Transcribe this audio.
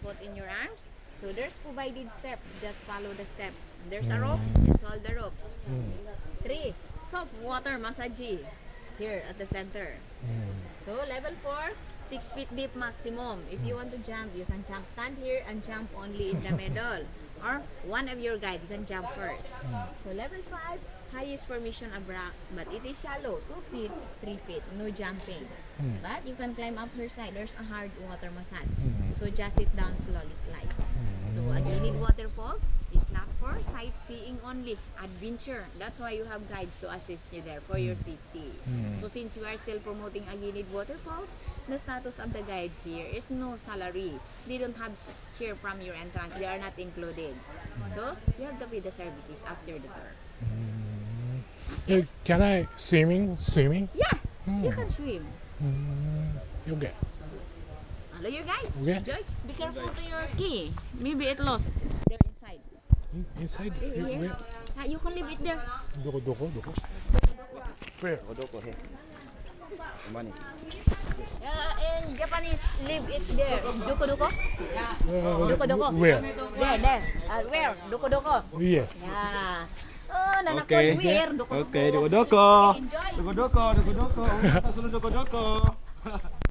put in your arms. So there's provided steps. Just follow the steps. There's a rope. Just hold the rope. 3. Soft water massage here at the center. So level 4, 6 feet deep maximum. If you want to jump, you can jump. Stand here and jump only in the middle. Or one of your guide, you can jump first. So level 5, highest formation of rocks, but it is shallow, 2 feet, 3 feet, no jumping. But you can climb up her side. There's a hard water massage. So just sit down, slowly slide. So Aguinid Waterfalls is not for sightseeing only, adventure. That's why you have guides to assist you there for your safety. So since you are still promoting Aguinid Waterfalls, the status of the guides here is no salary. They don't have share from your entrance. They are not included. So you have to pay the services after the tour. Can I swimming? Yeah, you can swim. Okay. Hello, your guys. Okay. Enjoy. Be careful to your key. Maybe it lost. They're inside. Inside? Here. You can leave it there. Doko? Where? Doko here. Money. In Japanese, leave it there. Doko. Doko. Where? There. Where? Doko. Yes. Yeah. Oh, nanakon Okay. where? Doko. Okay, doko. Enjoy. Doko. Sunod doko.